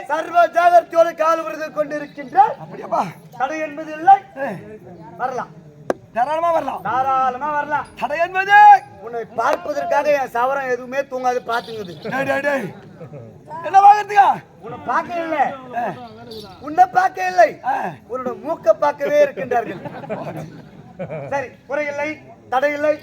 சர்வ ஜாகரத்தோடு கால் விருது கொண்டிருக்கின்றார். அப்படியாப்பா? தடை என்பது இல்லை. வரலாம், தாராளமா வரலாம், தாராளமா வரலாம். தடை என்பது உன்னை பார்ப்பதற்காக என் சவரம் எதுவுமே தூங்காது பாத்துங்குது. என்ன பாக்கிறதுக்கா? உன்னை பார்க்க இல்லை, உன்னை பார்க்க இல்லை, உன்னோட மூக்க பார்க்கவே இருக்கின்றார்கள். சரி, குறையில்லை, தடையில்லை.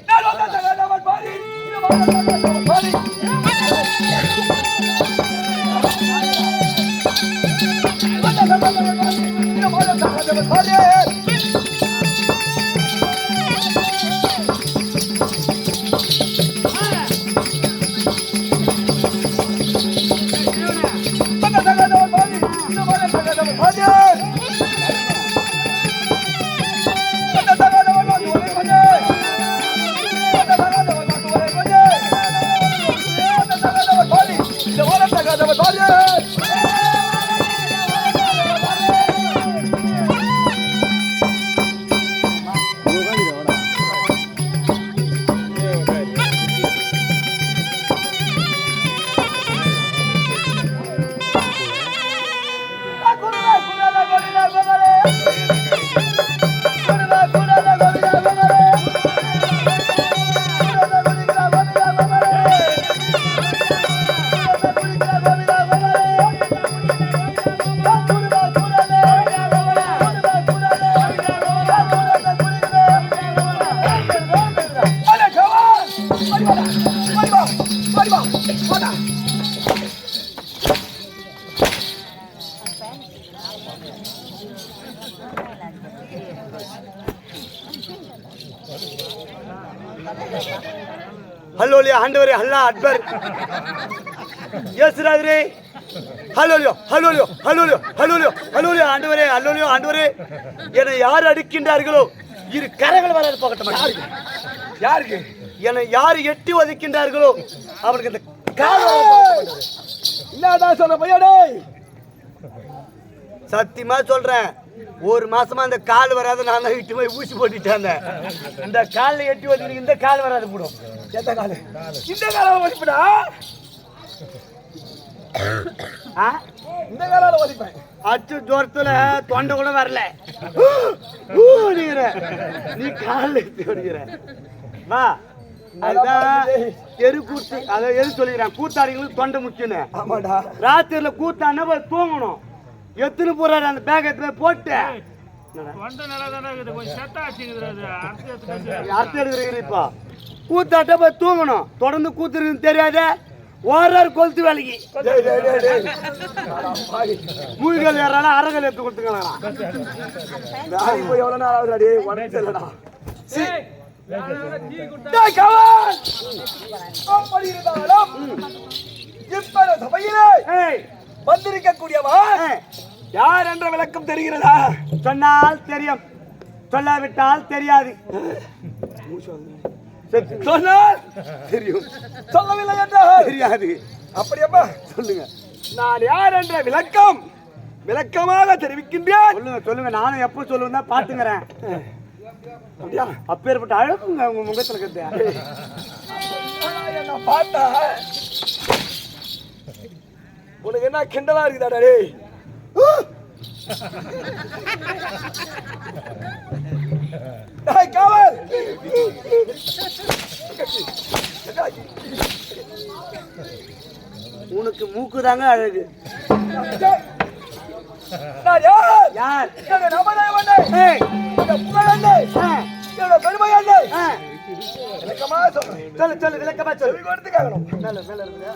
ஹல்லோலியா ஆண்டவரே, அல்லாஹ் அக்பர். இயேசுராஜரே, ஹல்லோலியோ ஹல்லோலியோ ஹல்லோலியோ ஹல்லோலியோ ஹல்லோலியோ ஆண்டவரே, ஹல்லோலியோ ஆண்டவரே. என்னை யார் அடிக்கின்றார்களோ இரு கரங்கள் வராது போகட்டும். யாருக்கு? என்னை யார் எட்டி ஒதுக்கின்றார்களோ அவனுக்கு இந்த கால் என்னதான் சொல்ற பையனே? சத்தியமா சொல்றேன், ஒரு மாசமா இந்த கால் வராது. நான் தான் விட்டு போய் ஊசி போட்டுட்டேன். இந்த காலில் எட்டி ஒதுக்கி இந்த கால் வராது போடும். எந்த காலு? இந்த காலால ஒதிப்படா. இந்த காலால ஒதிப்பேன். அச்சு தூரத்துல தொண்டை கூட வரல. நீ காலில் எட்டி ஒதுக்கிற வா. அதுதான் தெருக்கூத்து. அதை எது சொல்லிக்கிறேன், கூத்தாடிங்களுக்கு தொண்டை முக்கியம். ஆமாடா, ராத்திரில கூத்தாடினா போய் தூங்கணும். எத்தனை போறாரு அந்த பேக் எடுத்து போட்டு அர்த்தம் எடுக்கிறீங்கப்பா. கூத்தாட்ட போய் தூங்கணும். தொடர்ந்து கூத்துருக்குன்னு தெரியாத ஓராரு கொளுத்து வேலைக்கு மூழ்கல் ஏறாலும் அறகல் எடுத்து கொடுத்துக்கலாம். எவ்வளவு நாள் ஆகுதாடி? உடனே இல்லடா. வந்திருக்கக்கூடியவா யார் என்ற விளக்கம் தெரிகிறதா? சொன்னால் தெரியும், சொல்லாவிட்டால் தெரியாது. சொன்னால் தெரியும், சொல்லவில்லை என்றால் தெரியாது. அப்படியப்பா சொல்லுங்க, நான் யார் என்ற விளக்கம் விளக்கமாக தெரிவிக்கின்றேன். சொல்லுங்க சொல்லுங்க, நானும் எப்ப சொல்லுவேன் தான் பாத்துக்கிறேன். அப்படியா? அப்பேற்பட்ட அழகுங்க உங்க முகத்துல இருக்கிறது. என்ன பார்த்தா உனக்கு என்ன கிண்டலா இருக்குதாடா? டேய், காவல் உனக்கு மூக்கு தாங்க அழகு. யார்? சொல்லு சொல்லு, விளக்கமா சொல்லு. கொடுத்துக்காகணும். மேல மேல இருக்குதா?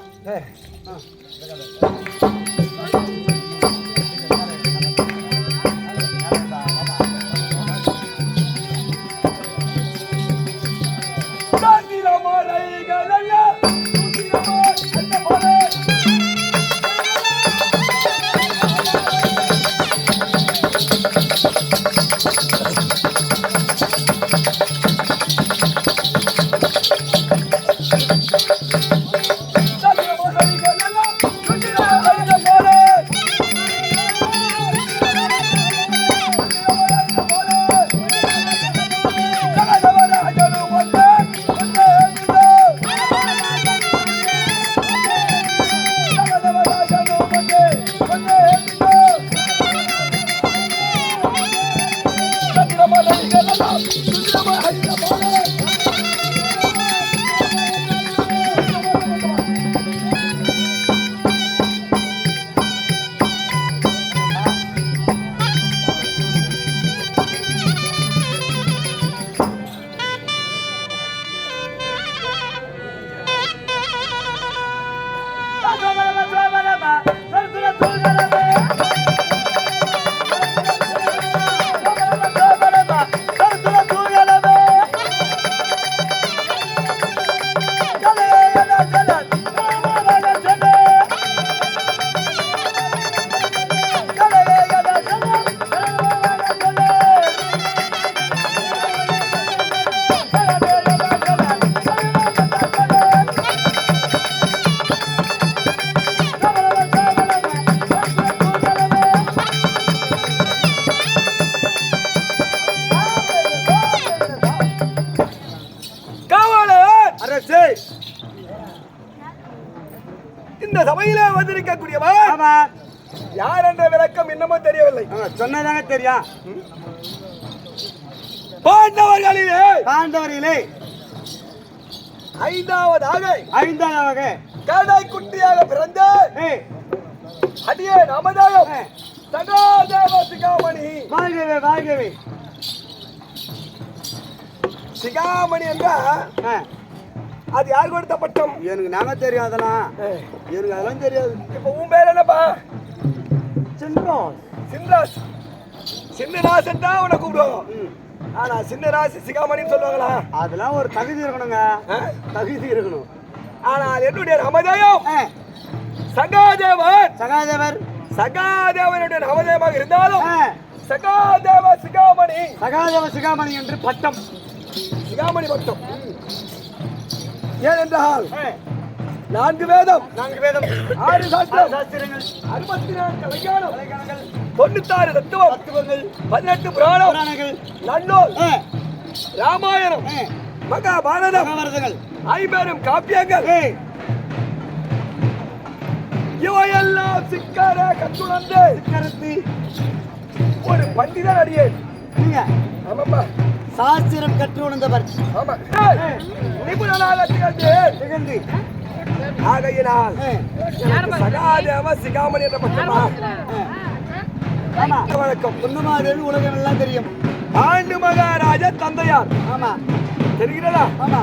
இந்த சபையிலே வந்திருக்கக்கூடியவர் ஆமா யார் என்ற விளக்கம் இன்னமும் தெரியவில்லை. சொன்னதாங்க தெரியும். பாண்டவர்களிலே ஐந்தாவதாக காடாய் குட்டியாக பிறந்த அடியே நாமதாயம் சகாதேவ சிகாமணி. வாழ்கவே வாழ்கவே. சிகாமணி என்றா அது யார் கொடுத்த பட்டம்? எனக்கு நாங்க தெரியும் அதெல்லாம். எனக்கு அதெல்லாம் தெரியாது. இப்ப உன் பேர் என்னப்பா? சின்ராஸ். சின்ராஸ். சின்னராசன் தான் உன்னை கூப்பிடுவாங்க. ஆனா சின்னராசி சிகாமணின்னு சொல்லுவாங்களா? அதெல்லாம் ஒரு தகுதி இருக்கணுங்க. தகுதி இருக்கணும். ஆனால் என்னுடைய நாமதேயம் சகாதேவன். சகாதேவர் சகாதேவனுடைய நாமதேயமாக இருந்தாலும் சகாதேவ சிகாமணி. சகாதேவ சிகாமணி என்று பட்டம். சிகாமணி பட்டம். ஏனென்றால் 4 வேதம் 6 சாஸ்திரங்கள் 64 கலைஞானம் 96 தத்துவங்கள் 18 புராணங்கள் நன்னூல் ராமாயணம் மகாபாரதம் 50 காப்பியங்கள் இவையெல்லாம் சிக்கார கத்துணர்ந்து ஒரு பண்டிதர் அடியேன். ஆமாப்பா, சாஸ்திரம் கற்று உணர்ந்தவர். ஆமா, நிபுணனாக திகழ்ந்து ஆகையினால் சகாதேவ சிகாமணி என்ற பட்டமா வழக்கம். உலகம் எல்லாம் தெரியும். ஆண்டு மகாராஜா தந்தையார். ஆமா தெரிகிறதா? ஆமா.